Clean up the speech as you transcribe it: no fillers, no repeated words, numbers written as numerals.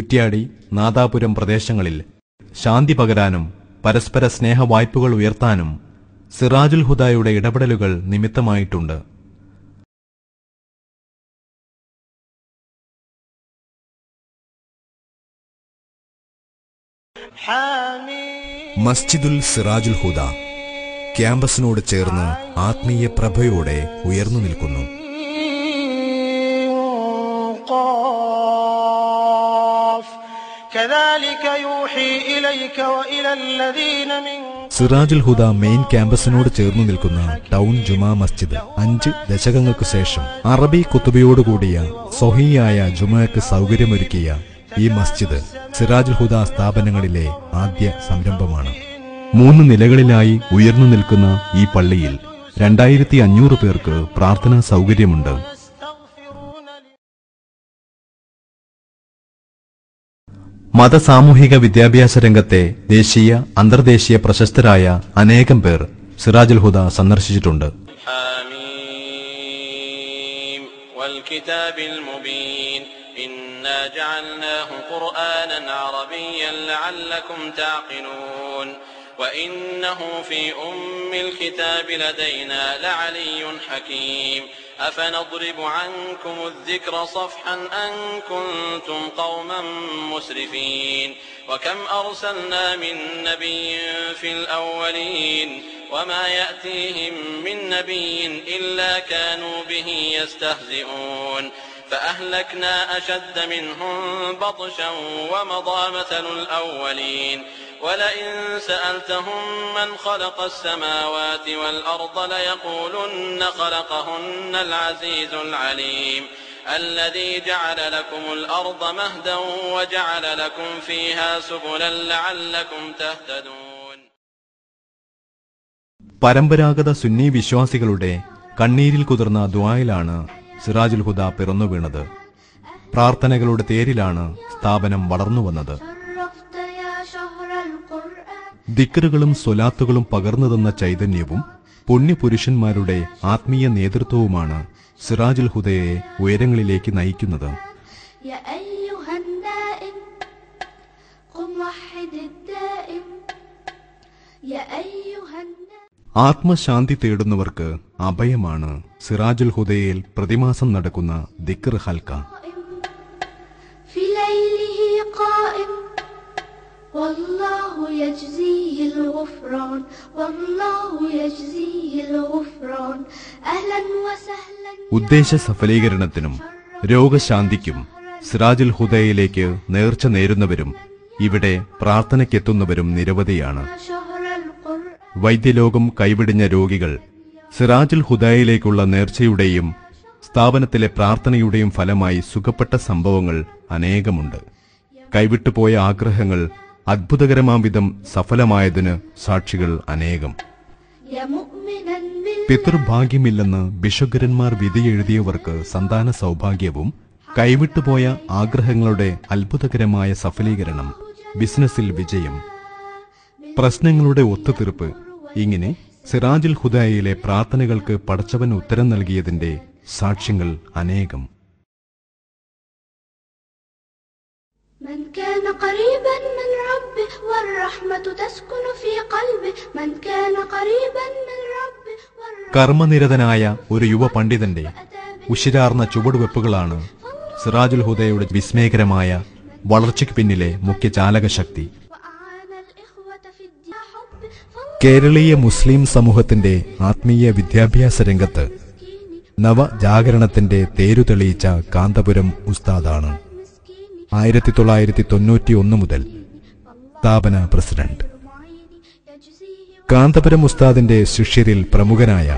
കുറ്റ്യാടി, നാദാപുരം പ്രദേശങ്ങളിൽ ശാന്തി പകരാനും പരസ്പര സ്നേഹവായ്പകൾ ഉയർത്താനും സിറാജുൽ ഹുദയുടെ ഇടപെടലുകൾ നിമിത്തമായിട്ടുണ്ട്. മസ്ജിദുൽ സിറാജുൽ ഹുദ ക്യാമ്പസിനോട് ചേർന്ന് ആത്മീയ പ്രഭയോടെ ഉയർന്നു നിൽക്കുന്നു. സിറാജുൽ ഹുദ മെയിൻ ക്യാമ്പസിനോട് ചേർന്നു നിൽക്കുന്ന ടൗൺ ജുമാ മസ്ജിദ് 5 ദശകങ്ങൾക്ക് ശേഷം അറബി കുത്തുബയോടുകൂടിയ സ്വഹീയായ ജുമയ്ക്ക് സൗകര്യമൊരുക്കിയ ഈ മസ്ജിദ് സിറാജുൽ ഹുദ സ്ഥാപനങ്ങളിലെ ആദ്യ സംരംഭമാണ്. 3 നിലകളിലായി ഉയർന്നു നിൽക്കുന്ന ഈ പള്ളിയിൽ 2500 പേർക്ക് പ്രാർത്ഥനാ സൗകര്യമുണ്ട്. മതസാമൂഹിക വിദ്യാഭ്യാസ രംഗത്തെ ദേശീയ, അന്തർദേശീയ പ്രശസ്തരായ അനേകം പേർ സിറാജുൽ ഹുദ സന്ദർശിച്ചിട്ടുണ്ട്. إنا جعلناه قرآنا عربيا لعلكم تعقلون وإنه في أم الكتاب لدينا لعلي حكيم أفنضرب عنكم الذكر صفحا أن كنتم قوما مسرفين وكم أرسلنا من نبي في الأولين وما يأتيهم من نبي إلا كانوا به يستهزئون فأهلكنا أشد منهم بطشا ومضى مثل الأولين ولئن سألتهم من خلق السماوات والأرض ليقولن خلقهن العزيز العليم الذي جعل لكم الأرض مهدا وجعل لكم فيها سبلا لعلكم تهتدون. പരമ്പരാഗത സുന്നി വിശ്വാസികളുടെ കണ്ണീരിൽ കുതിർന്ന ദുആയിലാണ് സിറാജുൽ ഹുദ പിറന്നു വീണത്. പ്രാർത്ഥനകളുടെ തേരിലാണ് സ്ഥാപനം വളർന്നു വന്നത്. ദിക്റുകളും സ്വലാത്തുകളും പകർന്നു തന്ന ചൈതന്യവും പുണ്യപുരുഷന്മാരുടെ ആത്മീയ നേതൃത്വവുമാണ് സിറാജുൽ ഹുദയെ ഉയരങ്ങളിലേക്ക് നയിക്കുന്നത്. ആത്മശാന്തി തേടുന്നവർക്ക് അഭയമാണ് സിറാജുൽ ഹുദയിൽ പ്രതിമാസം നടക്കുന്ന ദിക്ർ ഹൽക്ക. ഉദ്ദേശ സഫലീകരണത്തിനും രോഗശാന്തിക്കും സിറാജുൽ ഹുദയിലേക്ക് നേർച്ച നേരുന്നവരും ഇവിടെ പ്രാർത്ഥനയ്ക്കെത്തുന്നവരും നിരവധിയാണ്. വൈദ്യലോകം കൈവിടിഞ്ഞ രോഗികൾ സിറാജുൽ ഹുദയിലേക്കുള്ള നേർച്ചയുടെയും സ്ഥാപനത്തിലെ പ്രാർത്ഥനയുടെയും ഫലമായി സുഖപ്പെട്ട സംഭവങ്ങൾ അനേകമുണ്ട്. കൈവിട്ടുപോയ ആഗ്രഹങ്ങൾ അത്ഭുതകരമാം വിധം സഫലമായതിന് സാക്ഷികൾ അനേകം. പിതൃഭാഗ്യമില്ലെന്ന് ഭിഷഗ്വരന്മാർ വിധിയെഴുതിയവർക്ക് സന്താന സൗഭാഗ്യവും, കൈവിട്ടുപോയ ആഗ്രഹങ്ങളുടെ അത്ഭുതകരമായ സഫലീകരണം, ബിസിനസ്സിൽ വിജയം, പ്രശ്നങ്ങളുടെ ഒത്തുതീർപ്പ്, ഇങ്ങനെ സിറാജുൽ ഹുദയിലെ പ്രാർത്ഥനകൾക്ക് പടച്ചവൻ ഉത്തരം നൽകിയതിന്റെ സാക്ഷ്യങ്ങൾ അനേകം. കർമ്മനിരതനായ ഒരു യുവ പണ്ഡിതന്റെ ഉശിരാർന്ന ചുവടുവെപ്പുകളാണ് സിറാജുൽ ഹുദയുടെ വിസ്മയകരമായ വളർച്ചയ്ക്ക് പിന്നിലെ മുഖ്യ ചാലകശക്തി. കേരളീയ മുസ്ലിം സമൂഹത്തിന്റെ ആത്മീയ വിദ്യാഭ്യാസ രംഗത്ത് നവജാഗരണത്തിന്റെ തേരുതെളിയിച്ച കാന്തപുരം ഉസ്താദാണ്. 1991 മുതൽ സ്ഥാപന പ്രസിഡന്റ്. കാന്തപുരം ഉസ്താദിന്റെ ശിഷ്യരിൽ പ്രമുഖനായ